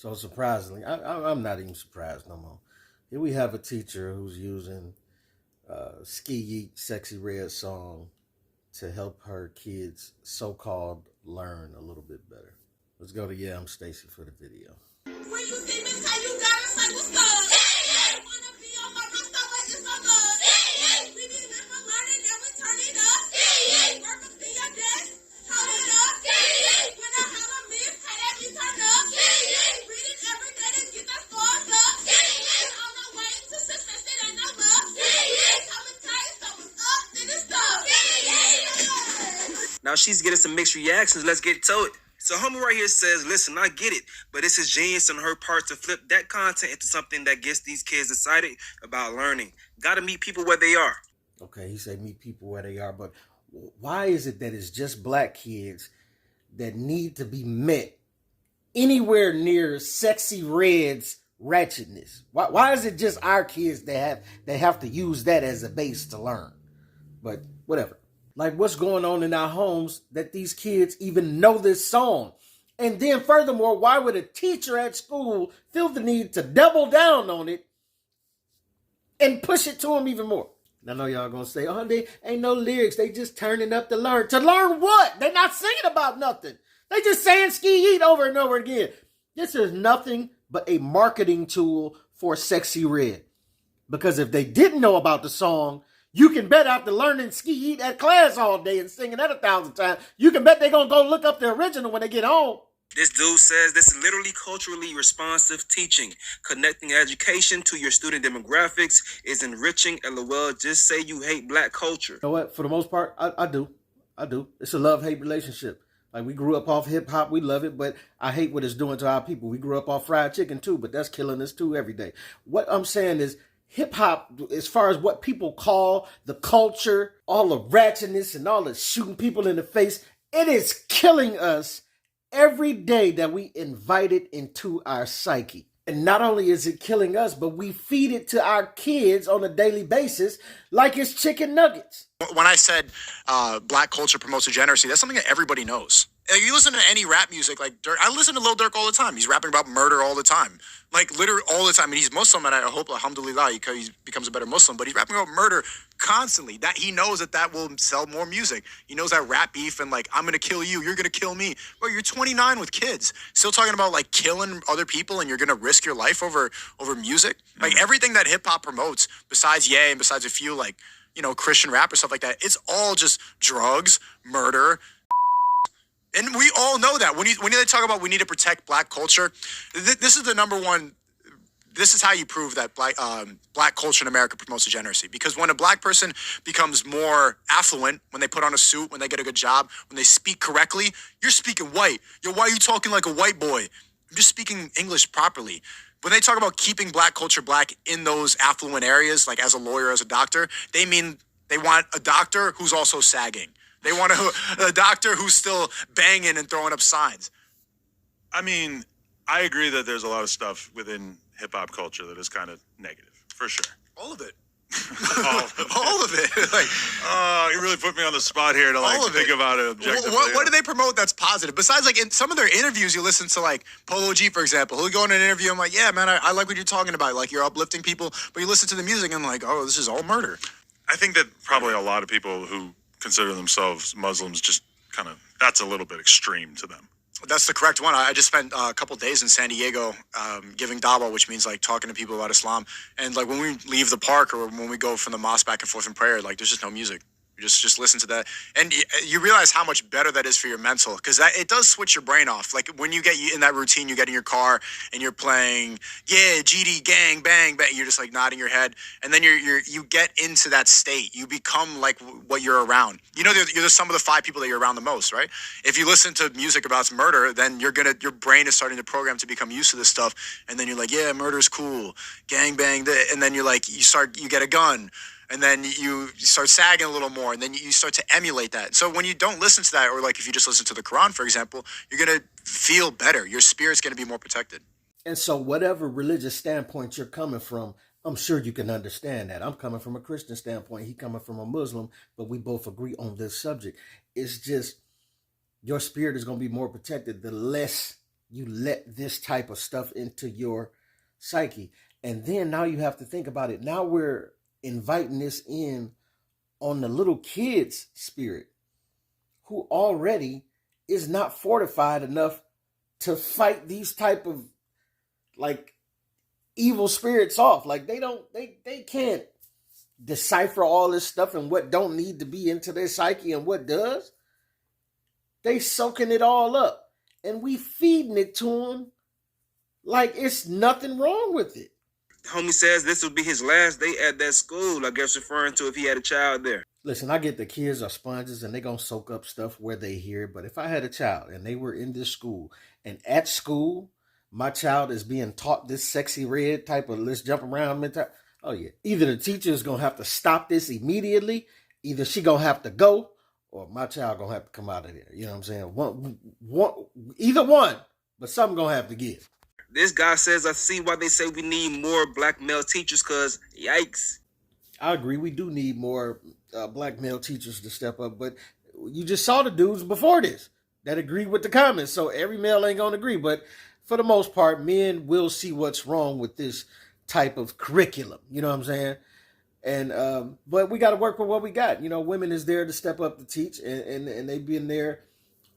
So surprisingly, I'm not even surprised no more. Here we have a teacher who's using Ski Yeet Sexy Red song to help her kids so-called learn a little bit better. Let's go to yeahimstacie for the video. When you see me, say you gotta say what's up. Hey, wanna be on my roster, but it's so good. Hey, we be here for learning and we turn it up. Hey, work up to your desk, hold it up. Hey, when I have a miss, hey, that be turned up. Hey, read it every day to get that scores up. Hey, on the way to success, it ain't no luck. Hey, coming tight, so it's up, then it's up. Hey. Now she's getting some mixed reactions. Let's get to it. So homie right here says, listen, I get it, but this is genius on her part to flip that content into something that gets these kids excited about learning. Gotta meet people where they are. Okay, he said meet people where they are, but why is it that it's just black kids that need to be met anywhere near Sexy Red's ratchetness? Why is it just our kids that have to use that as a base to learn? But whatever. Like, what's going on in our homes that these kids even know this song? And then furthermore, why would a teacher at school feel the need to double down on it and push it to them even more? I know y'all gonna say, oh, they ain't no lyrics. They just turning up to learn. To learn what? They're not singing about nothing. They just saying ski eat over and over again. This is nothing but a marketing tool for Sexy Red. Because if they didn't know about the song, you can bet after learning ski eat at class all day and singing that 1,000 times, you can bet they're going to go look up the original when they get home. This dude says this is literally culturally responsive teaching. Connecting education to your student demographics is enriching. LOL, just say you hate black culture. You know what? For the most part, I do. It's a love-hate relationship. Like, we grew up off hip-hop. We love it, but I hate what it's doing to our people. We grew up off fried chicken, too, but that's killing us, too, every day. What I'm saying is, hip-hop, as far as what people call the culture, all the ratchetness and all the shooting people in the face, it is killing us every day that we invite it into our psyche. And not only is it killing us, but we feed it to our kids on a daily basis like it's chicken nuggets. When I said black culture promotes degeneracy, that's something that everybody knows. Like, you listen to any rap music, like Durk. I listen to Lil Durk all the time. He's rapping about murder all the time. Like, literally all the time. And he's Muslim, and I hope, alhamdulillah, he becomes a better Muslim. But he's rapping about murder constantly. That he knows that will sell more music. He knows that rap beef and, like, I'm going to kill you, you're going to kill me. Bro, you're 29 with kids. Still talking about, like, killing other people, and you're going to risk your life over music? Like, everything that hip-hop promotes, besides Ye and besides a few, like, you know, Christian rap or stuff like that, it's all just drugs, murder. And we all know that. When they talk about we need to protect black culture, this is the number one. This is how you prove that black culture in America promotes degeneracy. Because when a black person becomes more affluent, when they put on a suit, when they get a good job, when they speak correctly, you're speaking white. Yo, why are you talking like a white boy? I'm just speaking English properly. When they talk about keeping black culture black in those affluent areas, like as a lawyer, as a doctor, they mean they want a doctor who's also sagging. They want a doctor who's still banging and throwing up signs. I mean, I agree that there's a lot of stuff within hip-hop culture that is kind of negative, for sure. All of it. All of it. Like, you really put me on the spot here to, like, think about it objectively. What do they promote that's positive? Besides, like, in some of their interviews, you listen to, like, Polo G, for example. He'll go in an interview, I'm like, yeah, man, I like what you're talking about. Like, you're uplifting people. But you listen to the music, and I'm like, oh, this is all murder. I think that probably a lot of people who consider themselves Muslims just kind of, that's a little bit extreme to them. That's the correct one. I just spent a couple days in San Diego giving dawah, which means, like, talking to people about Islam. And, like, when we leave the park or when we go from the mosque back and forth in prayer, like, there's just no music. You just listen to that. And you realize how much better that is for your mental, because it does switch your brain off. Like, when you get in that routine, you get in your car and you're playing, yeah, GD, gang, bang, bang. You're just, like, nodding your head. And then you get into that state. You become, like, what you're around. You know, you're some of the 5 people that you're around the most, right? If you listen to music about murder, then your brain is starting to program to become used to this stuff. And then you're like, yeah, murder's cool. Gang, bang. And then you're like, you get a gun. And then you start sagging a little more, and then you start to emulate that. So when you don't listen to that, or like if you just listen to the Quran, for example, you're going to feel better. Your spirit's going to be more protected. And so whatever religious standpoint you're coming from, I'm sure you can understand that. I'm coming from a Christian standpoint. He coming from a Muslim, but we both agree on this subject. It's just your spirit is going to be more protected the less you let this type of stuff into your psyche. And then now you have to think about it. Now we're inviting this in on the little kid's spirit, who already is not fortified enough to fight these type of like evil spirits off. Like they can't decipher all this stuff and what don't need to be into their psyche and what does. They soaking it all up and we feeding it to them like it's nothing wrong with it. Homie says this will be his last day at that school, I guess referring to if he had a child there. Listen, I get the kids are sponges and they're going to soak up stuff where they hear it. But if I had a child and they were in this school and at school, my child is being taught this sexy red type of let's jump around mentality. Oh, yeah. Either the teacher is going to have to stop this immediately. Either she going to have to go or my child going to have to come out of there. You know what I'm saying? Either one, but something going to have to give. This guy says, I see why they say we need more black male teachers because, yikes. I agree. We do need more black male teachers to step up. But you just saw the dudes before this that agree with the comments. So every male ain't going to agree. But for the most part, men will see what's wrong with this type of curriculum. You know what I'm saying? And but we got to work with what we got. You know, women is there to step up to teach. And they've been there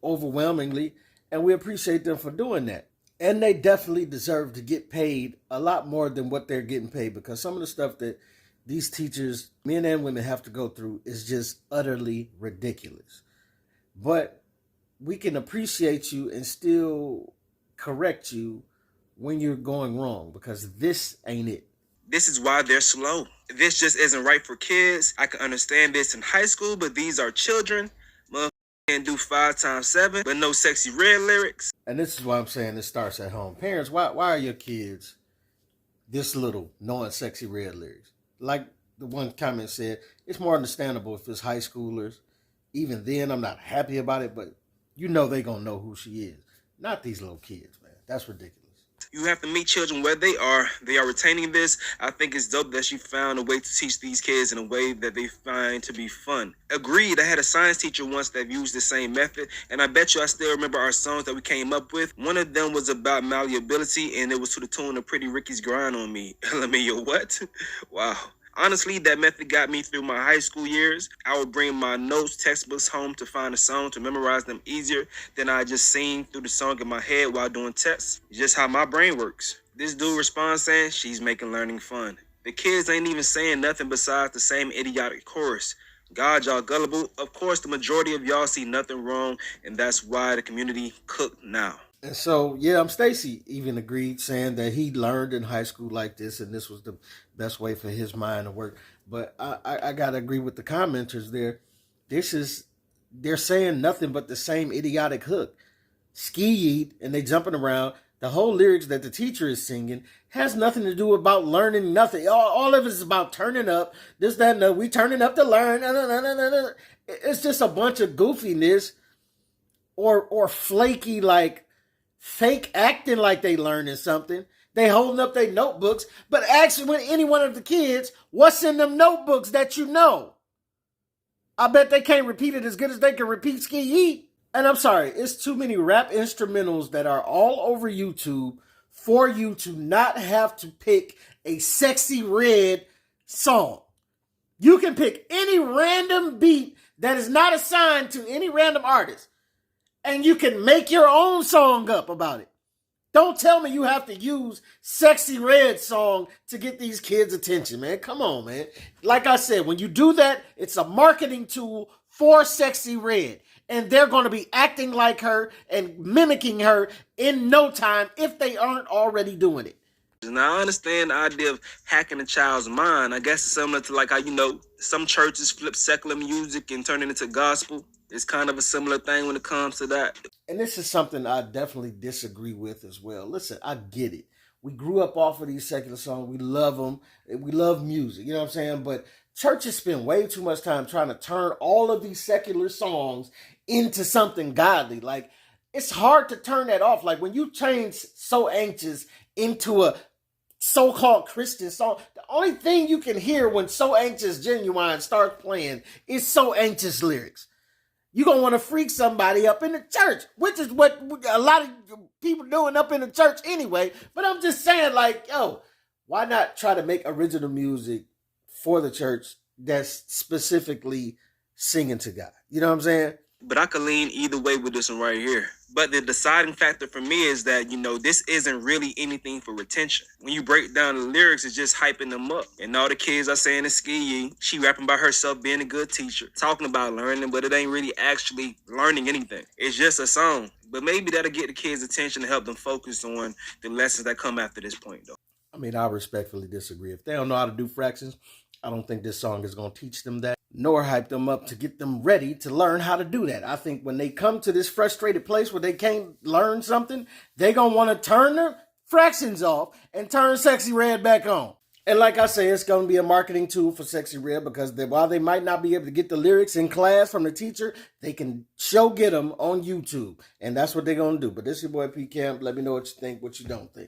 overwhelmingly. And we appreciate them for doing that. And they definitely deserve to get paid a lot more than what they're getting paid, because some of the stuff that these teachers, men and women, have to go through is just utterly ridiculous. But we can appreciate you and still correct you when you're going wrong, because this ain't it. This is why they're slow. This just isn't right for kids. I can understand this in high school, but these are children. Motherfuckers can't do 5 times 7, but no sexy red lyrics. And this is why I'm saying this starts at home. Parents, why are your kids this little knowing sexy red lyrics? Like the one comment said, it's more understandable if it's high schoolers. Even then, I'm not happy about it, but you know they gonna know who she is. Not these little kids, man. That's ridiculous. You have to meet children where they are. They are retaining this. I think it's dope that she found a way to teach these kids in a way that they find to be fun. Agreed, I had a science teacher once that used the same method, and I bet you I still remember our songs that we came up with. One of them was about malleability, and it was to the tune of Pretty Ricky's Grind on Me. LMAO, what? Wow. Honestly, that method got me through my high school years. I would bring my notes, textbooks home to find a song to memorize them easier than I just sing through the song in my head while doing tests. It's just how my brain works. This dude responds saying, she's making learning fun. The kids ain't even saying nothing besides the same idiotic chorus. God, y'all gullible. Of course, the majority of y'all see nothing wrong, and that's why the community cooked now. And so, yeahimstacie even agreed, saying that he learned in high school like this, and this was the best way for his mind to work. But I got to agree with the commenters there. They're saying nothing but the same idiotic hook. Ski yeet, and they jumping around. The whole lyrics that the teacher is singing has nothing to do about learning nothing. All of it is about turning up, this, that, and that. We turning up to learn. It's just a bunch of goofiness or flaky, like, fake acting like they learning something. They holding up their notebooks, but ask any one of the kids, what's in them notebooks that you know? I bet they can't repeat it as good as they can repeat Ski Yeet. And I'm sorry, it's too many rap instrumentals that are all over YouTube for you to not have to pick a sexy red song. You can pick any random beat that is not assigned to any random artist, and you can make your own song up about it. Don't tell me you have to use Sexy Red song to get these kids' attention, man. Come on, man. Like I said, when you do that, it's a marketing tool for Sexy Red. And they're going to be acting like her and mimicking her in no time if they aren't already doing it. Now, I understand the idea of hacking a child's mind. I guess it's similar to like how, some churches flip secular music and turn it into gospel. It's kind of a similar thing when it comes to that. And this is something I definitely disagree with as well. Listen, I get it. We grew up off of these secular songs. We love them. We love music. You know what I'm saying? But churches spend way too much time trying to turn all of these secular songs into something godly. Like, it's hard to turn that off. Like, when you change So Anxious into a so-called Christian song, the only thing you can hear when So Anxious Genuine starts playing is So Anxious lyrics. You're going to want to freak somebody up in the church, which is what a lot of people doing up in the church anyway. But I'm just saying, like, yo, why not try to make original music for the church that's specifically singing to God? You know what I'm saying? But I could lean either way with this one right here. But the deciding factor for me is that, this isn't really anything for retention. When you break down the lyrics, it's just hyping them up. And all the kids are saying is ski. She rapping about herself being a good teacher, talking about learning, but it ain't really actually learning anything. It's just a song. But maybe that'll get the kids' attention to help them focus on the lessons that come after this point, though. I mean, I respectfully disagree. If they don't know how to do fractions, I don't think this song is going to teach them that, nor hype them up to get them ready to learn how to do that. I think when they come to this frustrated place where they can't learn something, they going to want to turn the fractions off and turn Sexy Red back on. And like I say, it's going to be a marketing tool for Sexy Red because while they might not be able to get the lyrics in class from the teacher, they can get them on YouTube. And that's what they're going to do. But this is your boy P Camp. Let me know what you think, what you don't think.